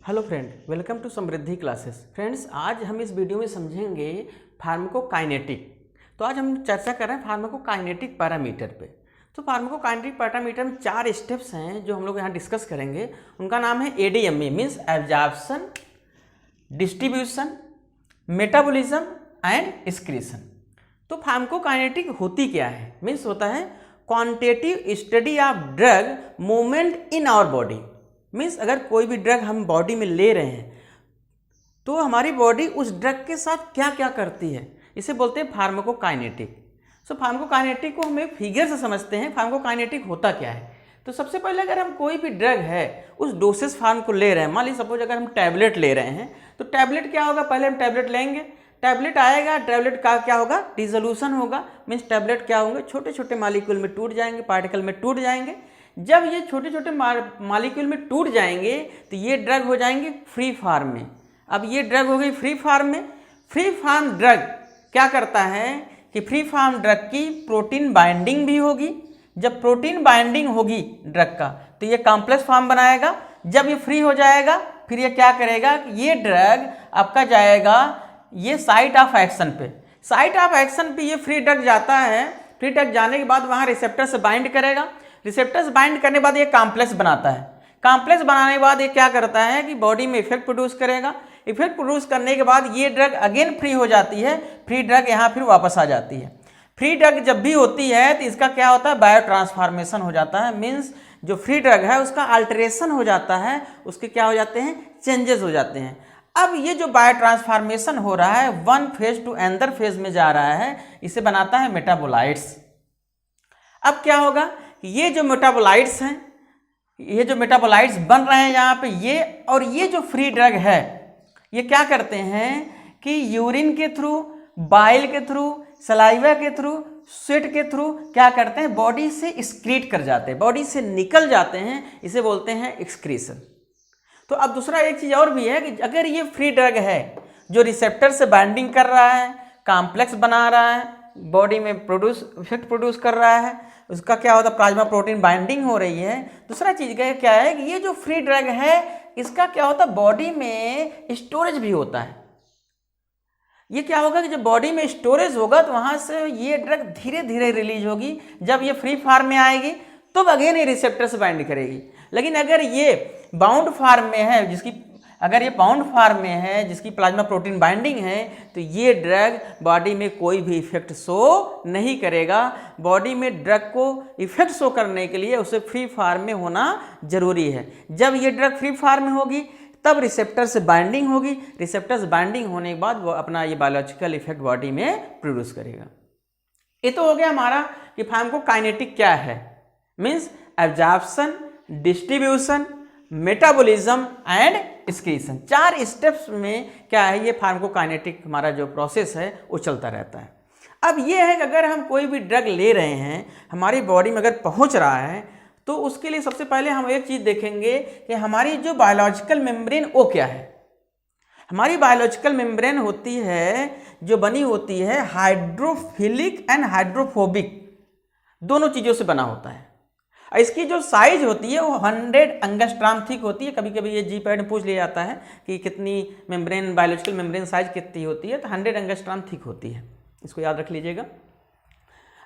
Hello friend, welcome to Samriddhi classes. Friends, आज हम इस वीडियो में समझेंगे फार्माकोकाइनेटिक। तो आज हम चर्चा कर रहे हैं फार्माकोकाइनेटिक पैरामीटर पे। तो फार्माकोकाइनेटिक पैरामीटर में 4 स्टेप्स हैं जो हम लोग यहाँ डिस्कस करेंगे। उनका नाम है ADME, means absorption, distribution, metabolism and excretion. तो फार्माकोकाइनेटिक होती क्या है? मीन्स होता है quantitative study of drug movement in our body. Means अगर कोई भी ड्रग हम बॉडी में ले रहे हैं तो हमारी बॉडी उस ड्रग के साथ क्या क्या करती है, इसे बोलते हैं फार्माकोकाइनेटिक। सो फार्माकोकाइनेटिक को हम एक फिगर से समझते हैं। फार्माकोकाइनेटिक होता क्या है? तो सबसे पहले अगर हम कोई भी ड्रग है उस डोसेस फार्म को ले रहे हैं, मान लीजिए सपोज अगर हम टैबलेट ले रहे हैं तो टैबलेट क्या होगा, पहले हम टैबलेट लेंगे, टैबलेट आएगा, टैबलेट का क्या होगा, डिसोल्यूशन होगा। मीन्स टैबलेट क्या होंगे, छोटे छोटे मालिक्यूल में टूट जाएंगे, पार्टिकल में टूट जाएंगे। जब ये छोटे छोटे मालिक्यूल में टूट जाएंगे तो ये ड्रग हो जाएंगे फ्री फार्म में। अब ये ड्रग हो गई फ्री फार्म में। फ्री फार्म ड्रग क्या करता है कि फ्री फार्म ड्रग की प्रोटीन बाइंडिंग भी होगी। जब प्रोटीन बाइंडिंग होगी ड्रग का तो ये कॉम्प्लेक्स फॉर्म बनाएगा। जब ये फ्री हो जाएगा फिर ये क्या करेगा कि ये ड्रग आपका जाएगा ये साइट ऑफ एक्शन पे। साइट ऑफ एक्शन पे ये फ्री ड्रग जाता है। फ्री ड्रग जाने के बाद वहाँ रिसेप्टर से बाइंड करेगा। रिसेप्टर्स बाइंड करने के बाद ये कॉम्प्लेक्स बनाता है। कॉम्प्लेक्स बनाने के बाद ये क्या करता है कि बॉडी में इफेक्ट प्रोड्यूस करेगा। इफेक्ट प्रोड्यूस करने के बाद ये ड्रग अगेन फ्री हो जाती है। फ्री ड्रग यहाँ फिर वापस आ जाती है। फ्री ड्रग जब भी होती है तो इसका क्या होता है, बायो ट्रांसफॉर्मेशन हो जाता है। मीन्स जो फ्री ड्रग है उसका अल्टरेशन हो जाता है, उसके क्या हो जाते हैं, चेंजेस हो जाते हैं। अब ये जो बायो ट्रांसफॉर्मेशन हो रहा है one phase two another phase में जा रहा है, इसे बनाता है मेटाबोलाइट्स। अब क्या होगा, ये जो मेटाबोलाइट्स हैं, ये जो मेटाबोलाइट्स बन रहे हैं यहाँ पे ये, और ये जो फ्री ड्रग है ये क्या करते हैं कि यूरिन के थ्रू, बाइल के थ्रू, सलाइवा के थ्रू, स्वेट के थ्रू क्या करते हैं, बॉडी से एक्सक्रीट कर जाते हैं, बॉडी से निकल जाते हैं। इसे बोलते हैं एक्सक्रीशन। तो अब दूसरा एक चीज़ और भी है कि अगर ये फ्री ड्रग है जो रिसेप्टर से बाइंडिंग कर रहा है, कॉम्प्लेक्स बना रहा है, बॉडी में इफेक्ट प्रोड्यूस कर रहा है, उसका क्या होता है, प्लाज्मा प्रोटीन बाइंडिंग हो रही है। दूसरा चीज़ क्या है कि ये जो फ्री ड्रग है इसका क्या होता है, बॉडी में स्टोरेज भी होता है। ये क्या होगा कि जब बॉडी में स्टोरेज होगा तो वहाँ से ये ड्रग धीरे धीरे रिलीज होगी। जब ये फ्री फार्म में आएगी तो अगेन ये रिसेप्टर से बाइंड करेगी। लेकिन अगर ये बाउंड फार्म में है, अगर ये बाउंड फार्म में है जिसकी प्लाज्मा प्रोटीन बाइंडिंग है, तो ये ड्रग बॉडी में कोई भी इफेक्ट शो नहीं करेगा। बॉडी में ड्रग को इफेक्ट शो करने के लिए उसे फ्री फार्म में होना जरूरी है। जब ये ड्रग फ्री फार्म में होगी तब रिसेप्टर से बाइंडिंग होगी। रिसेप्टर से बाइंडिंग होने के बाद वो अपना ये बायोलॉजिकल इफेक्ट बॉडी में प्रोड्यूस करेगा। ये तो हो गया हमारा कि फार्माकोकाइनेटिक क्या है। Means absorption, distribution, metabolism and excretion. 4 steps में क्या है, ये फार्माकोकाइनेटिक हमारा जो प्रोसेस है वो चलता रहता है। अब ये है कि अगर हम कोई भी ड्रग ले रहे हैं, हमारी बॉडी में अगर पहुंच रहा है, तो उसके लिए सबसे पहले हम एक चीज़ देखेंगे कि हमारी जो बायोलॉजिकल मेम्ब्रेन वो क्या है। हमारी बायोलॉजिकल मेम्ब्रेन होती है जो बनी होती है हाइड्रोफिलिक एंड हाइड्रोफोबिक, दोनों चीज़ों से बना होता है। इसकी जो साइज होती है वो 100 एंगस्ट्रॉम थिक होती है। कभी कभी ये जी पैड में पूछ लिया जाता है कि कितनी मेम्ब्रेन, बायोलॉजिकल मेम्ब्रेन साइज कितनी होती है, तो 100 एंगस्ट्रॉम थिक होती है। इसको याद रख लीजिएगा।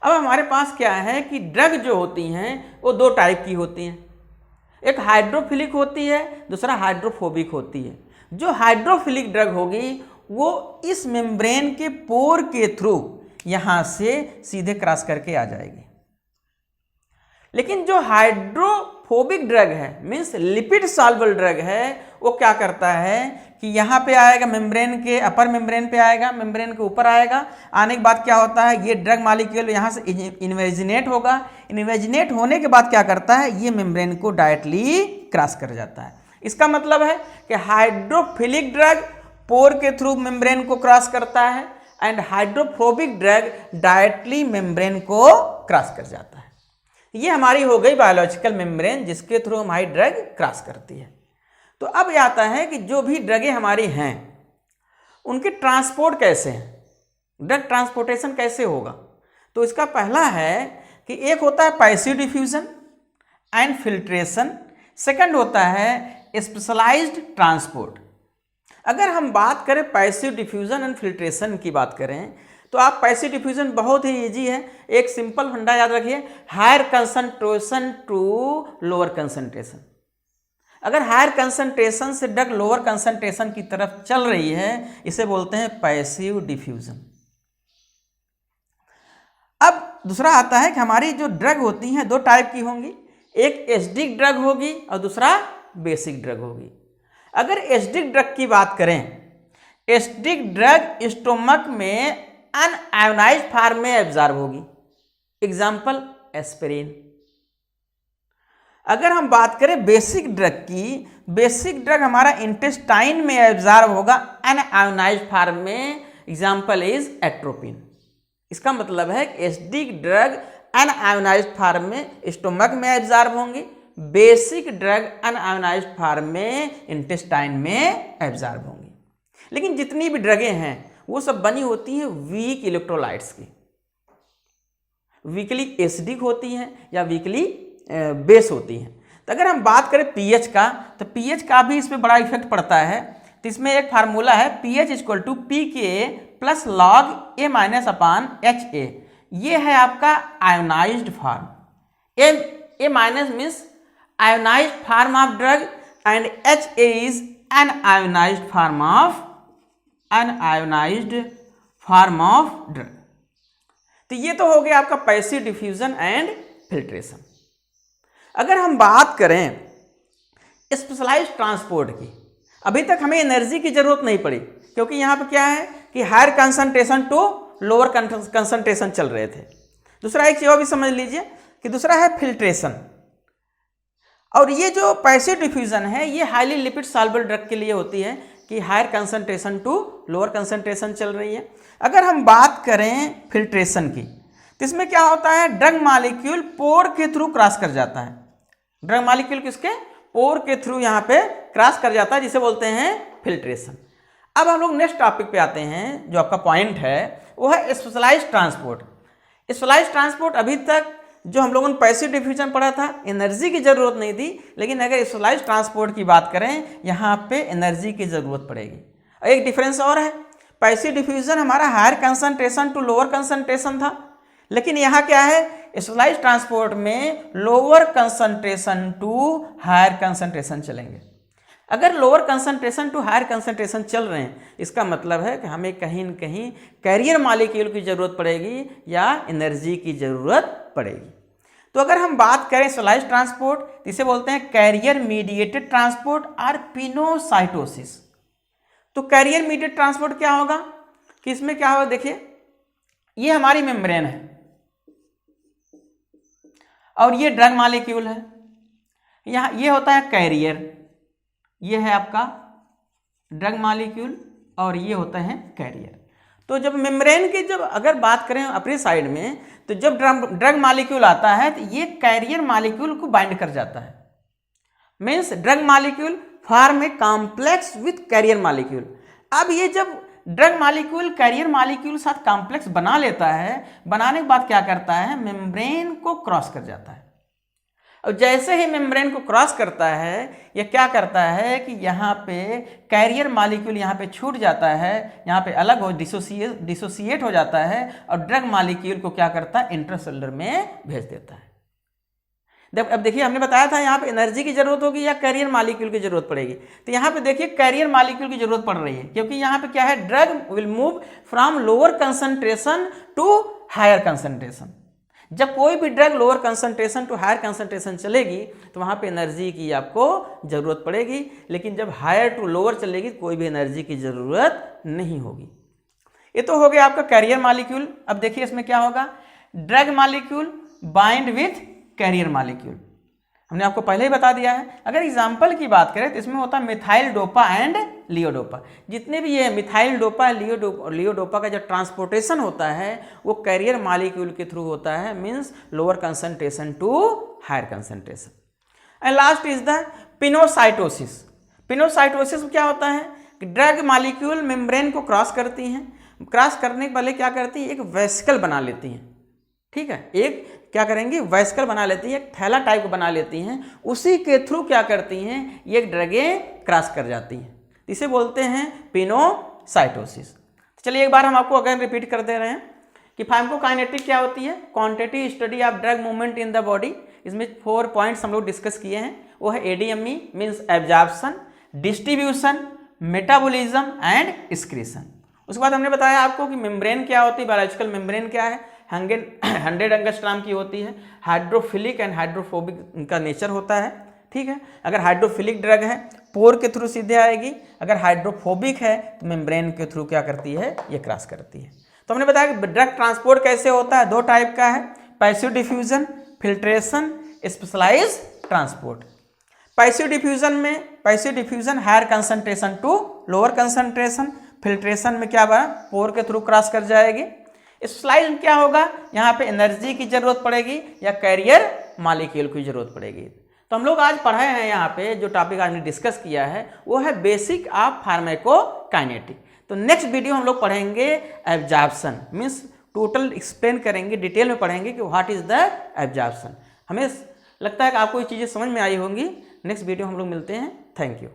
अब हमारे पास क्या है कि ड्रग जो होती हैं वो 2 टाइप की होती हैं। एक हाइड्रोफिलिक होती है, दूसरा हाइड्रोफोबिक होती है। जो हाइड्रोफिलिक ड्रग होगी वो इस मेम्ब्रेन के पोर के थ्रू यहाँ से सीधे क्रॉस करके आ जाएगी। लेकिन जो हाइड्रोफोबिक ड्रग है, मीन्स लिपिड सॉल्युबल ड्रग है, वो क्या करता है कि यहाँ पे आएगा, मेम्ब्रेन के अपर मेम्ब्रेन पे आएगा, मेम्ब्रेन के ऊपर आएगा। आने के बाद क्या होता है, ये ड्रग मॉलिक्यूल यहाँ से इन्वेजिनेट होगा। इन्वेजिनेट होने के बाद क्या करता है, ये मेम्ब्रेन को डायरेक्टली क्रॉस कर जाता है। इसका मतलब है कि हाइड्रोफिलिक ड्रग पोर के थ्रू मेम्ब्रेन को क्रॉस करता है and hydrophobic drug directly membrane को क्रॉस कर जाता है। ये हमारी हो गई बायोलॉजिकल मेम्ब्रेन जिसके थ्रू हमारी ड्रग क्रॉस करती है। तो अब ये आता है कि जो भी ड्रगें हमारी हैं उनके ट्रांसपोर्ट कैसे हैं, ड्रग ट्रांसपोर्टेशन कैसे होगा। तो इसका पहला है कि एक होता है passive diffusion and filtration, second होता है स्पेशलाइज्ड ट्रांसपोर्ट। अगर हम बात करें पैसिव डिफ्यूजन एंड फिल्ट्रेशन की बात करें तो आप पैसिव डिफ्यूजन बहुत ही इजी है, एक सिंपल फंडा याद रखिए, higher concentration to lower concentration. अगर हायर कंसंट्रेशन से ड्रग लोअर कंसंट्रेशन की तरफ चल रही है, इसे बोलते हैं पैसिव डिफ्यूजन। अब दूसरा आता है कि हमारी जो ड्रग होती हैं दो टाइप की होंगी, एक एसिडिक ड्रग होगी और दूसरा बेसिक ड्रग होगी। अगर एसिडिक ड्रग की बात करें, एसिडिक ड्रग स्टोमक में अनआयोनाइज्ड फॉर्म में एब्जॉर्ब होगी, एग्जाम्पल एस्पिरिन। अगर हम बात करें बेसिक ड्रग की, बेसिक ड्रग हमारा इंटेस्टाइन में एब्जॉर्ब होगा अनआयोनाइज्ड फॉर्म में, एग्जाम्पल इज एट्रोपिन। इसका मतलब है कि एसिडिक ड्रग अनआयोनाइज्ड फॉर्म में स्टोमक में एब्जॉर्ब होंगी, बेसिक ड्रग अनआयोनाइज्ड फॉर्म में इंटेस्टाइन में एब्जॉर्ब होंगी। लेकिन जितनी भी ड्रगें हैं वो सब बनी होती हैं वीक इलेक्ट्रोलाइट्स की, वीकली एसिडिक होती हैं या वीकली बेस होती हैं। तो अगर हम बात करें पीएच का, तो पीएच का भी इस पर बड़ा इफेक्ट पड़ता है। तो इसमें एक फार्मूला है pH equal to PK plus log A minus अपान HA। ये है आपका ionised form. A minus means ionised form of drug and HA is unionised form of drug. तो ये तो हो गया आपका पैसिव डिफ्यूजन एंड फिल्ट्रेशन। अगर हम बात करें स्पेशलाइज्ड ट्रांसपोर्ट की, अभी तक हमें एनर्जी की जरूरत नहीं पड़ी, क्योंकि यहाँ पे क्या है कि higher concentration to lower concentration चल रहे थे। दूसरा एक चीज और भी समझ लीजिए कि दूसरा है फिल्ट्रेशन। और ये जो पैसिव डिफ्यूजन है ये हाईली लिपिड सॉल्युबल ड्रग के लिए होती है कि higher concentration to lower concentration चल रही है। अगर हम बात करें फिल्ट्रेशन की, तो इसमें क्या होता है, ड्रग मॉलिक्यूल पोर के थ्रू क्रॉस कर जाता है। ड्रग मॉलिक्यूल किसके, पोर के थ्रू यहाँ पे क्रॉस कर जाता है, जिसे बोलते हैं फिल्ट्रेशन। अब हम लोग नेक्स्ट टॉपिक पे आते हैं, जो आपका पॉइंट है वो है स्पेशलाइज्ड ट्रांसपोर्ट। स्पेशलाइज्ड ट्रांसपोर्ट अभी तक जो हम लोगों ने पैसिव डिफ्यूजन पढ़ा था, एनर्जी की जरूरत नहीं थी, लेकिन अगर स्पेशलाइज्ड ट्रांसपोर्ट की बात करें यहाँ पे एनर्जी की जरूरत पड़ेगी। एक डिफरेंस और है, पैसिव डिफ्यूजन हमारा higher concentration to lower concentration था, लेकिन यहाँ क्या है, स्पेशलाइज्ड ट्रांसपोर्ट में lower concentration to higher concentration चलेंगे। अगर lower concentration to higher concentration चल रहे हैं, इसका मतलब है कि हमें कहीं न कहीं कैरियर मॉलिक्यूल की जरूरत पड़ेगी या एनर्जी की जरूरत पड़ेगी। तो अगर हम बात करें स्पेशलाइज्ड ट्रांसपोर्ट, इसे बोलते हैं कैरियर मीडिएटेड ट्रांसपोर्ट और पिनोसाइटोसिस। तो कैरियर मीडिएटेड ट्रांसपोर्ट क्या होगा कि इसमें क्या होगा, देखिए ये हमारी मेम्ब्रेन है और ये ड्रग मॉलिक्यूल है, यहाँ ये होता है कैरियर, ये है आपका ड्रग मॉलिक्यूल और ये होता है कैरियर। तो जब मेम्ब्रेन की जब अगर बात करें अपनी साइड में, तो जब ड्रग मॉलिक्यूल आता है तो ये कैरियर मॉलिक्यूल को बाइंड कर जाता है, means drug molecule form a complex with carrier molecule. अब ये जब ड्रग मॉलिक्यूल कैरियर मॉलिक्यूल साथ कॉम्प्लेक्स बना लेता है, बनाने के बाद क्या करता है, मेम्ब्रेन को क्रॉस कर जाता है। और जैसे ही मेम्ब्रेन को क्रॉस करता है, ये क्या करता है कि यहाँ पे कैरियर मॉलिक्यूल यहाँ पे छूट जाता है, यहाँ पे अलग हो डिसोसिएट हो जाता है और ड्रग मॉलिक्यूल को क्या करता है, इंट्रासेलुलर में भेज देता है। अब देखिए हमने बताया था यहाँ पे एनर्जी की जरूरत होगी या कैरियर मॉलिक्यूल की जरूरत पड़ेगी। तो यहाँ पे देखिए कैरियर मॉलिक्यूल की जरूरत पड़ रही है, क्योंकि यहाँ पे क्या है, drug will move from lower concentration to higher concentration. जब कोई भी drug lower concentration to higher concentration चलेगी तो वहाँ पे एनर्जी की आपको जरूरत पड़ेगी, लेकिन जब हायर टू लोअर चलेगी कोई भी एनर्जी की जरूरत नहीं होगी। ये तो हो गया आपका कैरियर मॉलिक्यूल। अब देखिए इसमें क्या होगा, drug molecule bind with carrier molecule, हमने आपको पहले ही बता दिया है। अगर एग्जाम्पल की बात करें तो इसमें होता है मिथाइल डोपा एंड लियोडोपा। जितने भी ये मिथाइल डोपा लियोडोपा का जो ट्रांसपोर्टेशन होता है वो कैरियर मॉलिक्यूल के थ्रू होता है, means lower concentration to higher concentration. And last is the pinocytosis. Pinocytosis में क्या होता है कि ड्रग मॉलिक्यूल मेम्ब्रेन को क्रॉस करती हैं, क्रॉस करने के पहले क्या करती है, एक वेसिकल बना लेती हैं, ठीक है, एक क्या करेंगी, वेसिकल बना लेती हैं, एक थैला टाइप बना लेती हैं, उसी के थ्रू क्या करती हैं, ये ड्रगें क्रॉस कर जाती हैं। इसे बोलते हैं पिनोसाइटोसिस। चलिए एक बार हम आपको अगेन रिपीट कर दे रहे हैं कि फार्माकोकाइनेटिक क्या होती है, quantity study of drug movement in the body. इसमें 4 पॉइंट्स हम लोग डिस्कस किए हैं, वो है ADME means absorption, distribution, metabolism and excretion. उसके बाद हमने बताया आपको कि मेम्ब्रेन क्या होती है, बायोलॉजिकल मेम्ब्रेन क्या है, 100 एंगस्ट्रॉम की होती है, हाइड्रोफिलिक एंड हाइड्रोफोबिक इनका नेचर होता है, ठीक है। अगर हाइड्रोफिलिक ड्रग है पोर के थ्रू सीधे आएगी, अगर हाइड्रोफोबिक है तो मेम्ब्रेन के थ्रू क्या करती है, ये क्रॉस करती है। तो हमने बताया कि ड्रग ट्रांसपोर्ट कैसे होता है, 2 टाइप का है, passive diffusion, filtration, specialise transport. Passive diffusion higher concentration to lower concentration, filtration में क्या बना, पोर के थ्रू क्रॉस कर जाएगी। स्पेशलाइज में क्या होगा, यहाँ पे एनर्जी की जरूरत पड़ेगी या कैरियर मॉलिक्यूल की जरूरत पड़ेगी। तो हम लोग आज पढ़े हैं, यहाँ पे जो टॉपिक आज ने डिस्कस किया है वो है बेसिक ऑफ फार्माकोकाइनेटिक। तो नेक्स्ट वीडियो हम लोग पढ़ेंगे एब्जॉर्प्शन, मीन्स टोटल एक्सप्लेन करेंगे, डिटेल में पढ़ेंगे कि व्हाट इज द एब्जॉर्प्शन। हमें लगता है कि आपको ये चीज़ें समझ में आई होंगी। नेक्स्ट वीडियो हम लोग मिलते हैं। Thank you.